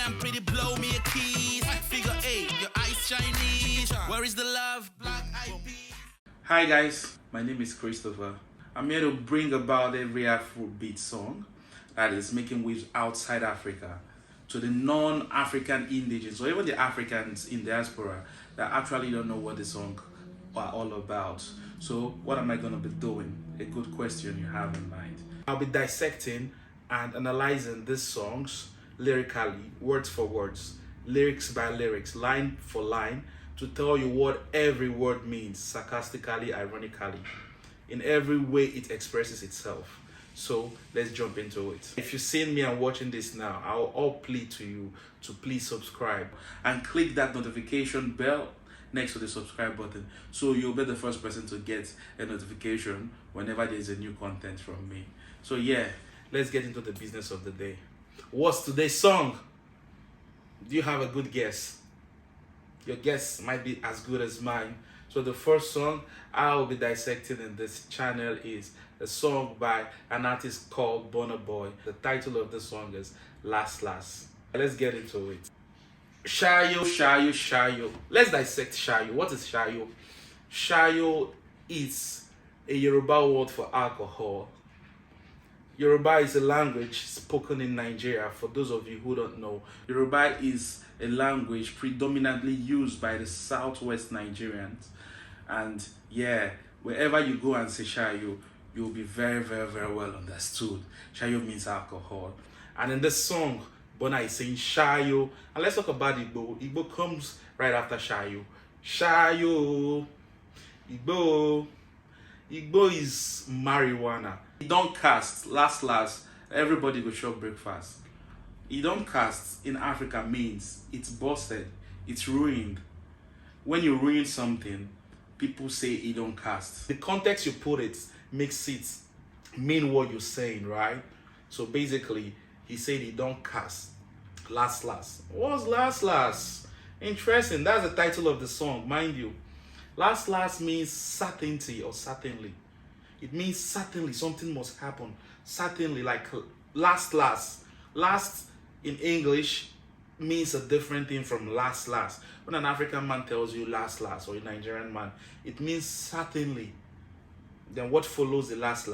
damn pretty, blow me a kiss. Figure 8, your eyes Chinese. Where is the love? Black eyed peas. Hi guys, my name is Christopher. I'm here to bring about every Afrobeat song that is making waves outside Africa to the non-African indigenous or even the Africans in diaspora that actually don't know what the song are all about. So what am I going to be doing? A good question you have in mind. I'll be dissecting and analyzing these songs lyrically, words for words, lyrics by lyrics, line for line, to tell you what every word means, sarcastically, ironically, in every way it expresses itself. So let's jump into it. If you've seen me and watching this now, I'll all plead to you to please subscribe and click that notification bell next to the subscribe button so you'll be the first person to get a notification whenever there's a new content from me. So yeah, let's get into the business of the day. What's today's song? Do you have a good guess? Your guess might be as good as mine. So the first song I'll be dissecting in this channel is a song by an artist called Burna. The title of the song is Last Last. Let's get into it. Shayo, Shayo, Shayo. Let's dissect Shayo. What is Shayo? Shayo is a Yoruba word for alcohol. Yoruba is a language spoken in Nigeria. For those of you who don't know, Yoruba is a language predominantly used by the southwest Nigerians. And yeah, wherever you go and say Shayo, you'll be very, very, very well understood. Shayo means alcohol. And in this song, Burna is saying Shayo. And let's talk about Igbo. Igbo comes right after Shayo. Shayo. Igbo. Igbo is marijuana. You don't cast, last, everybody go chop breakfast. You don't cast in Africa means it's busted, it's ruined. When you ruin something, people say you don't cast. The context you put it makes it mean what you're saying, right? So basically, he said he don't cast. Last. What's last? Interesting. That's the title of the song, mind you. Last means certainty or certainly. It means certainly something must happen. Certainly, like last. Last in English means a different thing from last. When an African man tells you last, or a Nigerian man, it means certainly. Then what follows the last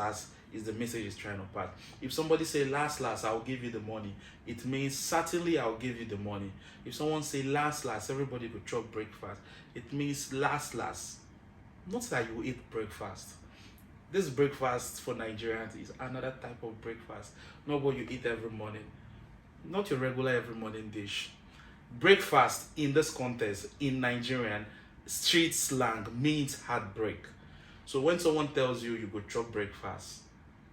is the message he's trying to pass. If somebody say last, I'll give you the money, it means certainly I'll give you the money. If someone say last, everybody could chop breakfast, it means last. Not that you eat breakfast. This breakfast for Nigerians is another type of breakfast, not what you eat every morning, not your regular every morning dish. Breakfast in this context, in Nigerian street slang, means heartbreak. So when someone tells you you go chop breakfast,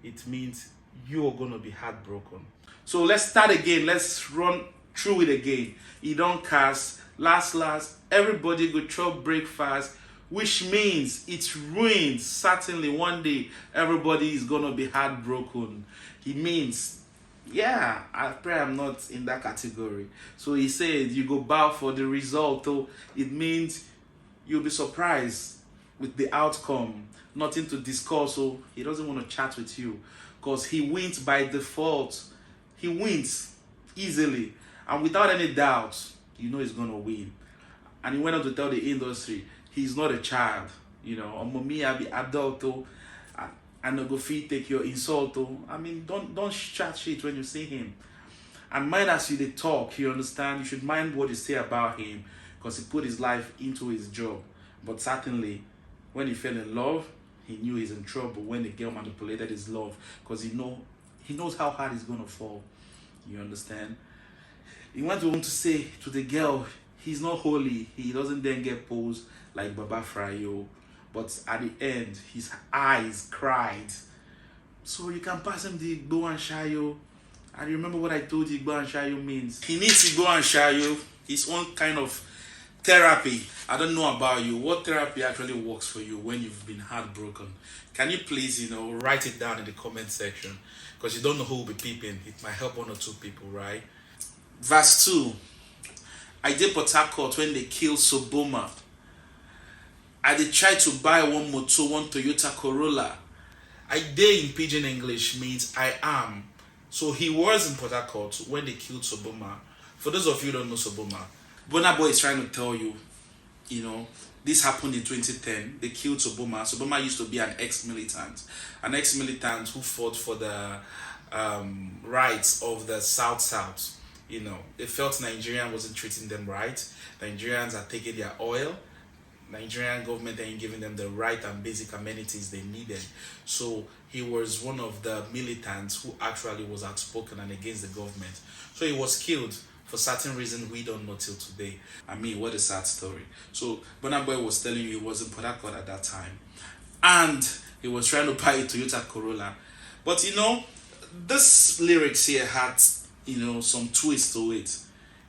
it means you are going to be heartbroken. So let's start again. Let's run through it again. You don't cast, last, everybody go chop breakfast, which means it's ruined. Certainly one day everybody is going to be heartbroken. He means, yeah, I pray I'm not in that category. So he said you go bow for the result. So it means you'll be surprised with the outcome. Nothing to discuss. So he doesn't want to chat with you because he wins by default. He wins easily and without any doubt. You know he's going to win. And he went on to tell the industry he's not a child. You know, mommy, I be adult. And no go fit take your insult. I mean, don't chat shit when you see him. And mind as you they talk, you understand? You should mind what you say about him because he put his life into his job. But certainly, when he fell in love, he knew he's in trouble when the girl manipulated his love because he knows how hard he's going to fall. You understand? He went on to say to the girl, he's not holy. He doesn't then get posed like Baba Frayo. But at the end, his eyes cried. So you can pass him the Igbo and Shayo. And remember what I told you Igbo and Shayo means. He needs Igbo and Shayo, his own kind of therapy. I don't know about you. What therapy actually works for you when you've been heartbroken? Can you please, write it down in the comment section? Because you don't know who will be peeping. It might help one or two people, right? Verse 2. I did Port Harcourt when they killed Soboma. I did try to buy one Toyota Corolla. I did in Pidgin English means I am. So he was in Port Harcourt when they killed Soboma. For those of you who don't know Soboma, Burna Boy is trying to tell you, this happened in 2010. They killed Soboma. Soboma used to be an ex-militant who fought for the rights of the South. They felt Nigerian wasn't treating them right. Nigerians are taking their oil. Nigerian government ain't giving them the right and basic amenities they needed. So he was one of the militants who actually was outspoken and against the government. So he was killed for certain reason we don't know till today. I mean, what a sad story. So Burna Boy was telling you he was in Port Harcourt at that time, and he was trying to buy a Toyota Corolla. But this lyrics here had some twist to it.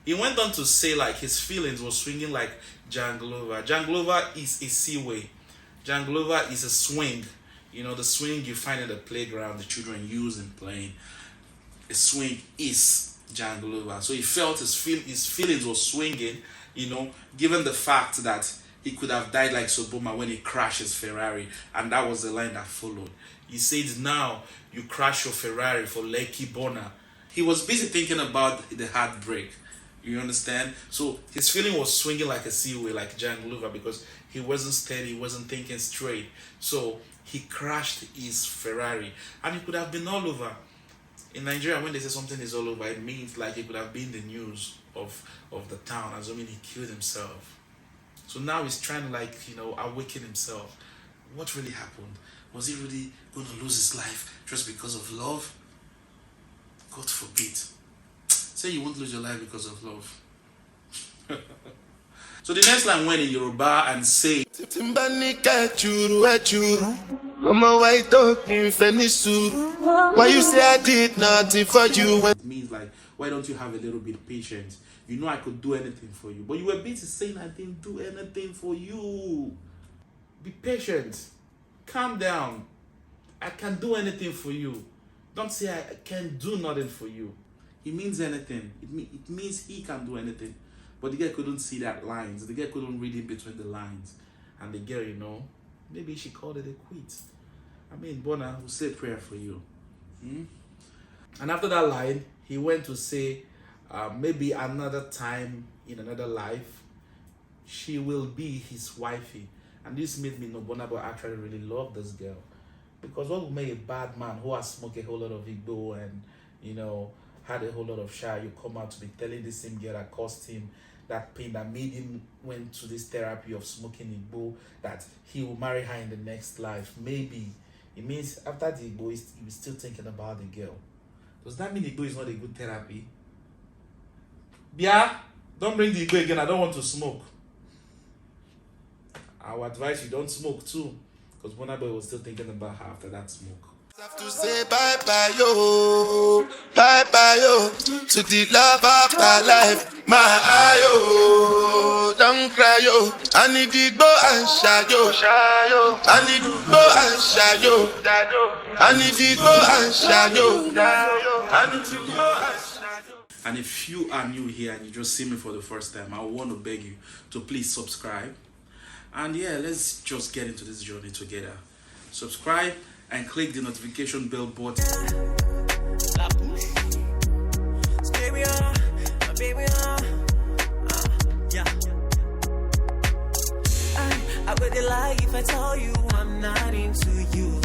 He went on to say like his feelings were swinging like Janglova. Janglova is a seaway. Janglova is a swing. The swing you find in the playground the children use in playing. A swing is Janglova. So he felt his feelings were swinging, given the fact that he could have died like Soboma when he crashed his Ferrari, and that was the line that followed. He said, now you crash your Ferrari for Lekki Burna. He was busy thinking about the heartbreak. You understand? So his feeling was swinging like a seaway, like Janglova, because he wasn't steady, he wasn't thinking straight. So he crashed his Ferrari, and it could have been all over. In Nigeria, when they say something is all over, it means like it could have been the news of the town, assuming he killed himself. So now he's trying to awaken himself. What really happened? Was he really going to lose his life just because of love? God forbid. Say you won't lose your life because of love. So the next line went in Yoruba and say, why you say I did nothing for you? It means like, why don't you have a little bit of patience? I could do anything for you, but you were busy saying I didn't do anything for you. Be patient. Calm down. I can do anything for you. Don't say I can't do nothing for you. It means anything. It means he can do anything. But the girl couldn't see that lines. The girl couldn't read in between the lines. And the girl, maybe she called it a quit. I mean, Burna will say a prayer for you. And after that line, he went to say, maybe another time in another life, she will be his wifey. And this made me know Burna Boy actually really loved this girl. Because what would make a bad man who has smoked a whole lot of Igbo and, had a whole lot of shy, you come out to be telling the same girl that caused him that pain, that made him went to this therapy of smoking Igbo, that he will marry her in the next life. Maybe. It means after the Igbo, he was still thinking about the girl. Does that mean Igbo is not a good therapy? Bia, don't bring the Igbo again. I don't want to smoke. I would advise you don't smoke too. Because Burna Boy was still thinking about her after that smoke. Have to say bye-bye, yo, bye-bye, yo, to the love of my life, my eye, yo, don't cry, yo, I need to go and shy, yo, I need to go and shy, yo, I need to go and shy, yo, I need to go and shy, yo. And if you are new here and you just see me for the first time, I want to beg you to please subscribe. And yeah, let's just get into this journey together. Subscribe and click the notification bell button. I would lie if I tell you I'm not into you.